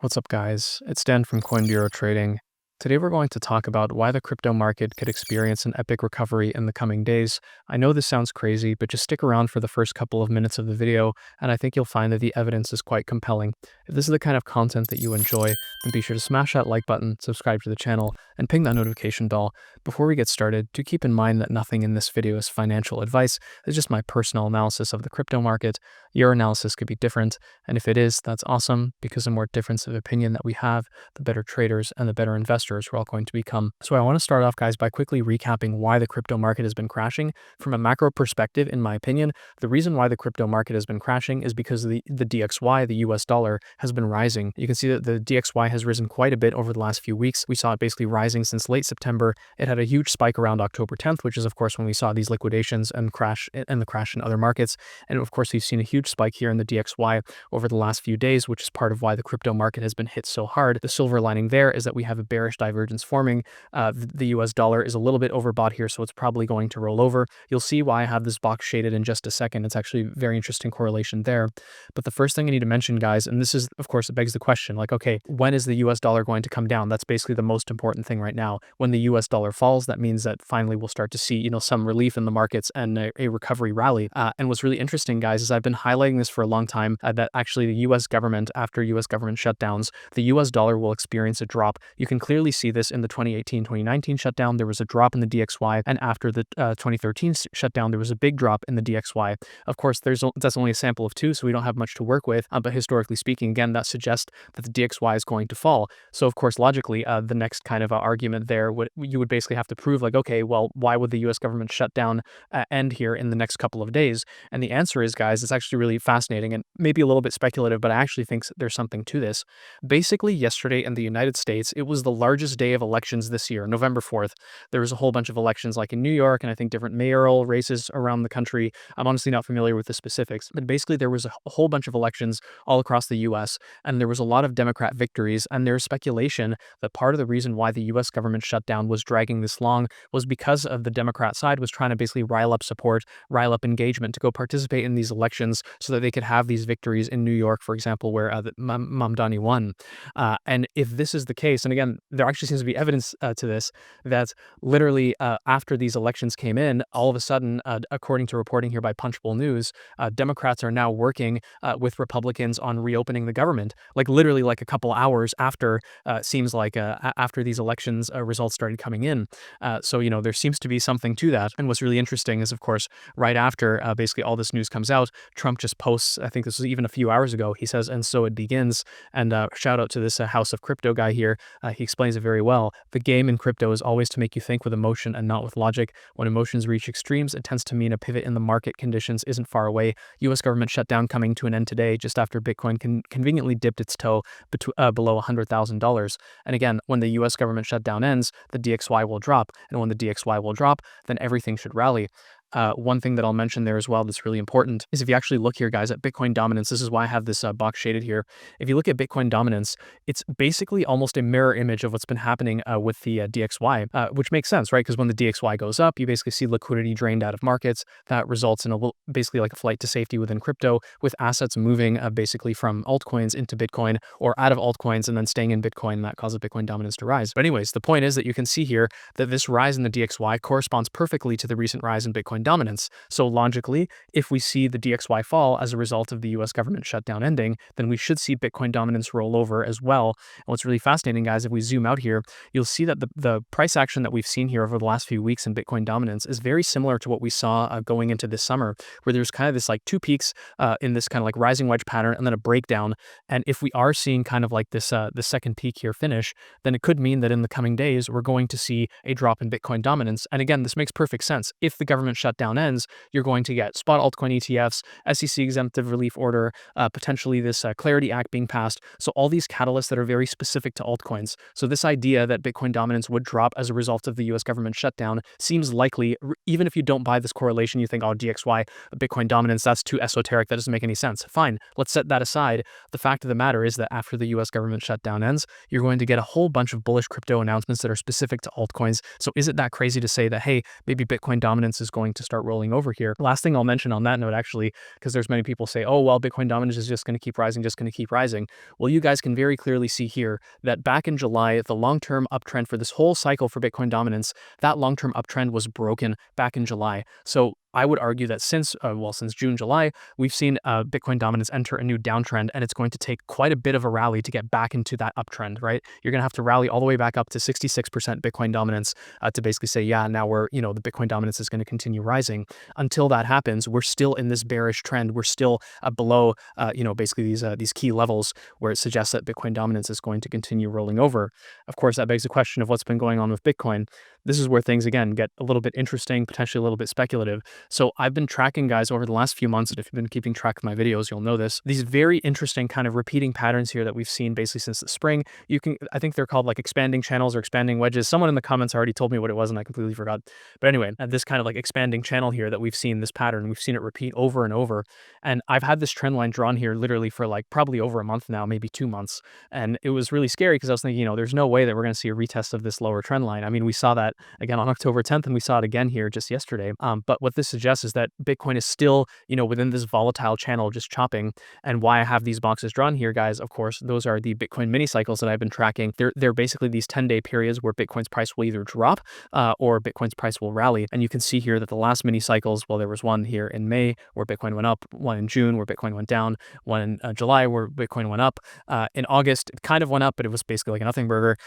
What's up, guys? It's Dan from Coin Bureau Trading. Today we're going to talk about why the crypto market could experience an epic recovery in the coming days. I know this sounds crazy, but just stick around for the first couple of minutes of the video, and I think you'll find that the evidence is quite compelling. If this is the kind of content that you enjoy, then be sure to smash that like button, subscribe to the channel, and ping that notification bell. Before we get started, do keep in mind that nothing in this video is financial advice. It's just my personal analysis of the crypto market. Your analysis could be different, and if it is, that's awesome, because the more difference of opinion that we have, the better traders and the better investors we're all going to become. So I want to start off, guys, by quickly recapping why the crypto market has been crashing. From a macro perspective, in my opinion, the reason why the crypto market has been crashing is because the DXY, the US dollar, has been rising. You can see that the DXY has risen quite a bit over the last few weeks. We saw it basically rising since late September. It had a huge spike around October 10th, which is, of course, when we saw these liquidations and the crash in other markets. And of course, we've seen a huge spike here in the DXY over the last few days, which is part of why the crypto market has been hit so hard. The silver lining there is that we have a bearish divergence forming. The US dollar is a little bit overbought here, so it's probably going to roll over. You'll see why I have this box shaded in just a second. It's actually a very interesting correlation there. But the first thing I need to mention, guys, and this is, of course, it begs the question, like, okay, when is the US dollar going to come down? That's basically the most important thing right now. When the US dollar falls, that means that finally we'll start to see, some relief in the markets and a recovery rally. And what's really interesting, guys, is I've been highlighting this for a long time, that actually the US government, after US government shutdowns, the US dollar will experience a drop. You can clearly see this in the 2018-2019 shutdown. There was a drop in the DXY, and after the 2013 shutdown, there was a big drop in the DXY. Of course, that's only a sample of two, so we don't have much to work with, but historically speaking, again, that suggests that the DXY is going to fall. So of course, logically, the next kind of argument there you would basically have to prove, like, okay, well, why would the US government shutdown end here in the next couple of days? And the answer is, guys, it's actually really fascinating and maybe a little bit speculative, but I actually think there's something to this. Basically, yesterday in the United States, it was the largest day of elections this year, November 4th. There was a whole bunch of elections, like in New York, and I think different mayoral races around the country. I'm honestly not familiar with the specifics, but basically there was a whole bunch of elections all across the US, and there was a lot of Democrat victories, and there's speculation that part of the reason why the US government shutdown was dragging this long was because of the Democrat side was trying to basically rile up support, rile up engagement to go participate in these elections so that they could have these victories in New York, for example, where Mamdani won. And if this is the case, and again, there actually seems to be evidence to this, that literally after these elections came in, all of a sudden, according to reporting here by Punchbowl News, Democrats are now working with Republicans on reopening the government, like literally like a couple hours after, seems like after these elections results started coming in. So, there seems to be something to that. And what's really interesting is, of course, right after basically all this news comes out, Trump just posts, I think this was even a few hours ago, he says, "And so it begins." And shout out to this House of Crypto guy here. He explains it very well. The game in crypto is always to make you think with emotion and not with logic. When emotions reach extremes, it tends to mean a pivot in the market conditions isn't far away. US government shutdown coming to an end today, just after Bitcoin conveniently dipped its toe below $100,000. And again, when the US government shutdown ends, the DXY will drop. And when the DXY will drop, then everything should rally. One thing that I'll mention there as well that's really important is if you actually look here, guys, at Bitcoin dominance, this is why I have this box shaded here. If you look at Bitcoin dominance, it's basically almost a mirror image of what's been happening with the DXY, which makes sense, right? Because when the DXY goes up, you basically see liquidity drained out of markets. That results in basically like a flight to safety within crypto, with assets moving basically from altcoins into Bitcoin or out of altcoins and then staying in Bitcoin. That causes Bitcoin dominance to rise. But anyways, the point is that you can see here that this rise in the DXY corresponds perfectly to the recent rise in Bitcoin dominance. So logically, if we see the DXY fall as a result of the US government shutdown ending, then we should see Bitcoin dominance roll over as well. And what's really fascinating, guys, if we zoom out here, you'll see that the price action that we've seen here over the last few weeks in Bitcoin dominance is very similar to what we saw going into this summer, where there's kind of this like two peaks in this kind of like rising wedge pattern and then a breakdown. And if we are seeing kind of like this the second peak here finish, then it could mean that in the coming days, we're going to see a drop in Bitcoin dominance. And again, this makes perfect sense. If the government shutdown ends, you're going to get spot altcoin ETFs, SEC exemptive relief order, potentially this Clarity Act being passed. So all these catalysts that are very specific to altcoins. So this idea that Bitcoin dominance would drop as a result of the US government shutdown seems likely. Even if you don't buy this correlation, you think, oh, DXY, Bitcoin dominance, that's too esoteric, that doesn't make any sense. Fine, let's set that aside. The fact of the matter is that after the US government shutdown ends, you're going to get a whole bunch of bullish crypto announcements that are specific to altcoins. So is it that crazy to say that, hey, maybe Bitcoin dominance is going to start rolling over here. Last thing I'll mention on that note, actually, because there's many people say, oh, well, Bitcoin dominance is just going to keep rising, just going to keep rising. Well, you guys can very clearly see here that back in July, the long-term uptrend for this whole cycle for Bitcoin dominance, that long-term uptrend was broken back in July. So I would argue that since June, July, we've seen Bitcoin dominance enter a new downtrend, and it's going to take quite a bit of a rally to get back into that uptrend, right? You're going to have to rally all the way back up to 66% Bitcoin dominance to basically say, yeah, now the Bitcoin dominance is going to continue rising. Until that happens, we're still in this bearish trend. We're still below, basically these key levels where it suggests that Bitcoin dominance is going to continue rolling over. Of course, that begs the question of what's been going on with Bitcoin. This is where things, again, get a little bit interesting, potentially a little bit speculative. So I've been tracking, guys, over the last few months, and if you've been keeping track of my videos, you'll know this, these very interesting kind of repeating patterns here that we've seen basically since the spring. I think they're called like expanding channels or expanding wedges. Someone in the comments already told me what it was and I completely forgot. But anyway, this kind of like expanding channel here that we've seen this pattern, we've seen it repeat over and over. And I've had this trend line drawn here literally for like probably over a month now, maybe 2 months. And it was really scary because I was thinking, there's no way that we're going to see a retest of this lower trend line. I mean, we saw that again on October 10th, and we saw it again here just yesterday. But what this suggests is that Bitcoin is still, within this volatile channel, just chopping. And why I have these boxes drawn here, guys, of course, those are the Bitcoin mini cycles that I've been tracking. They're basically these 10-day periods where Bitcoin's price will either drop or Bitcoin's price will rally. And you can see here that the last mini cycles, well, there was one here in May where Bitcoin went up, one in June where Bitcoin went down, one in July where Bitcoin went up. In August, it kind of went up, but it was basically like a nothing burger.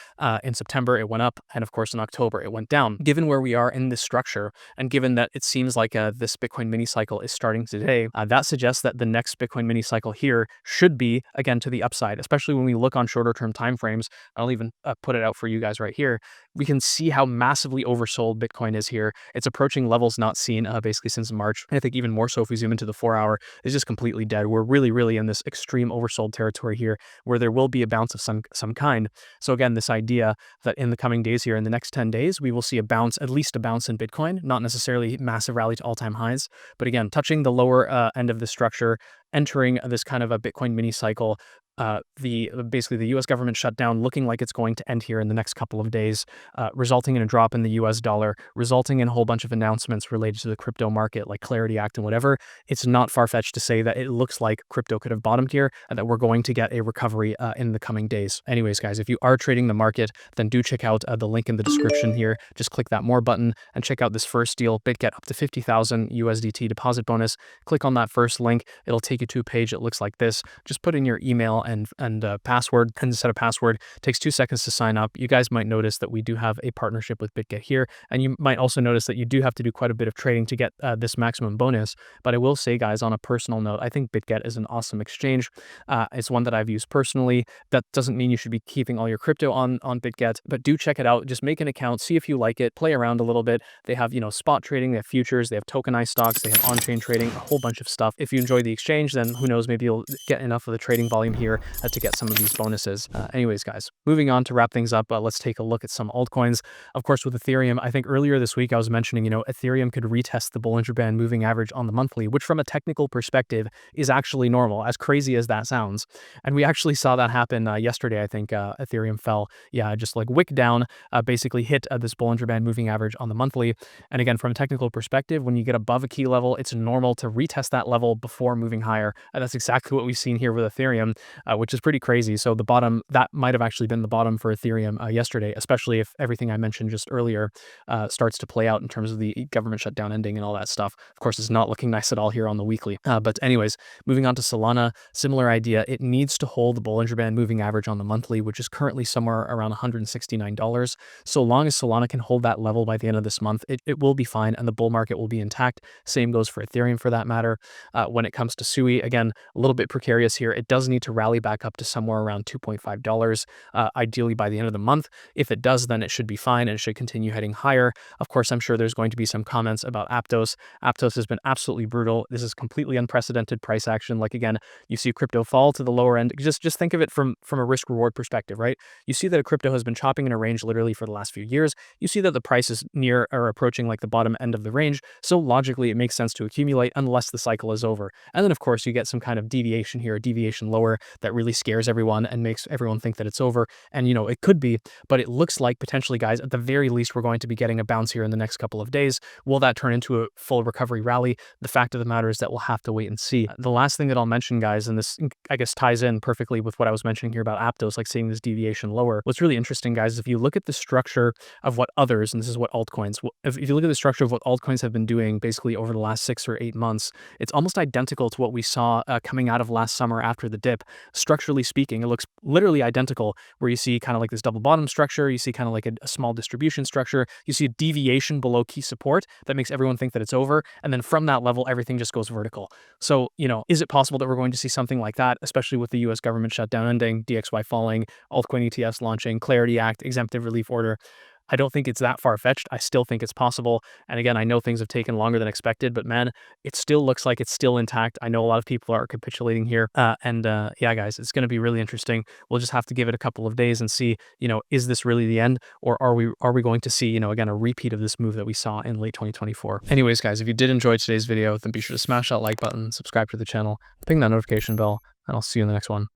In September, it went up. And of course, in October, it went down. Given where we are in this structure, and given that it seems like this Bitcoin mini cycle is starting today, that suggests that the next Bitcoin mini cycle here should be, again, to the upside, especially when we look on shorter term timeframes. I'll even put it out for you guys right here. We can see how massively oversold Bitcoin is here. It's approaching levels not seen basically since March. And I think even more so if we zoom into the 4-hour, it's just completely dead. We're really, really in this extreme oversold territory here where there will be a bounce of some kind. So again, this idea that in the coming days here, in the next 10 days, we will see a bounce, at least a bounce in Bitcoin, not necessarily massive rally to all-time highs, but again, touching the lower end of the structure, entering this kind of a Bitcoin mini cycle. Basically the U.S. government shutdown looking like it's going to end here in the next couple of days, resulting in a drop in the U.S. dollar, resulting in a whole bunch of announcements related to the crypto market like Clarity Act and whatever. It's not far-fetched to say that it looks like crypto could have bottomed here and that we're going to get a recovery in the coming days. Anyways, guys, if you are trading the market, then do check out the link in the description here. Just click that more button and check out this first deal, BitGet up to 50,000 USDT deposit bonus. Click on that first link. It'll take you to a page that looks like this. Just put in your email and password and set a password. It takes 2 seconds to sign up. You guys might notice that we do have a partnership with BitGet here, and you might also notice that you do have to do quite a bit of trading to get this maximum bonus. But I will say, guys, on a personal note, I think BitGet is an awesome exchange. It's one that I've used personally. That doesn't mean you should be keeping all your crypto on BitGet, but do check it out. Just make an account, see if you like it, play around a little bit. They have, spot trading, they have futures, they have tokenized stocks, they have on-chain trading, a whole bunch of stuff. If you enjoy the exchange, then who knows, maybe you'll get enough of the trading volume here to get some of these bonuses. Anyways, guys, moving on to wrap things up, let's take a look at some altcoins. Of course, with Ethereum, I think earlier this week I was mentioning, Ethereum could retest the Bollinger Band moving average on the monthly, which from a technical perspective is actually normal, as crazy as that sounds. And we actually saw that happen yesterday. I think Ethereum fell, just like wick down, basically hit this Bollinger Band moving average on the monthly. And again, from a technical perspective, when you get above a key level, it's normal to retest that level before moving higher. And that's exactly what we've seen here with Ethereum, which is pretty crazy. So the bottom, that might have actually been the bottom for Ethereum yesterday, especially if everything I mentioned just earlier starts to play out in terms of the government shutdown ending and all that stuff. Of course, it's not looking nice at all here on the weekly. But anyways, moving on to Solana, similar idea. It needs to hold the Bollinger Band moving average on the monthly, which is currently somewhere around $169. So long as Solana can hold that level by the end of this month, it will be fine and the bull market will be intact. Same goes for Ethereum for that matter. When it comes to SUI, again, a little bit precarious here. It does need to rally back up to somewhere around $2.5, ideally by the end of the month. If it does, then it should be fine and it should continue heading higher. Of course, I'm sure there's going to be some comments about Aptos. Aptos has been absolutely brutal. This is completely unprecedented price action. Like again, you see crypto fall to the lower end. Just think of it from a risk reward perspective, right? You see that a crypto has been chopping in a range literally for the last few years. You see that the price is near or approaching like the bottom end of the range. So logically, it makes sense to accumulate unless the cycle is over. And then of course you get some kind of deviation here, a deviation lower that really scares everyone and makes everyone think that it's over. And, it could be, but it looks like potentially, guys, at the very least, we're going to be getting a bounce here in the next couple of days. Will that turn into a full recovery rally? The fact of the matter is that we'll have to wait and see. The last thing that I'll mention, guys, and this, I guess, ties in perfectly with what I was mentioning here about Aptos, like seeing this deviation lower. What's really interesting, guys, is if you look at the structure of what others, and this is what altcoins, if you look at the structure of what altcoins have been doing basically over the last 6 or 8 months, it's almost identical to what we saw coming out of last summer after the dip. Structurally speaking, it looks literally identical, where you see kind of like this double bottom structure, you see kind of like a small distribution structure, you see a deviation below key support that makes everyone think that it's over, and then from that level, everything just goes vertical. So, is it possible that we're going to see something like that, especially with the US government shutdown ending, DXY falling, altcoin ETFs launching, Clarity Act, exemptive relief order? I don't think it's that far-fetched. I still think it's possible. And again, I know things have taken longer than expected, but man, it still looks like it's still intact. I know a lot of people are capitulating here. Yeah, guys, it's going to be really interesting. We'll just have to give it a couple of days and see, is this really the end, or are we going to see, again, a repeat of this move that we saw in late 2024? Anyways, guys, if you did enjoy today's video, then be sure to smash that like button, subscribe to the channel, ping that notification bell, and I'll see you in the next one.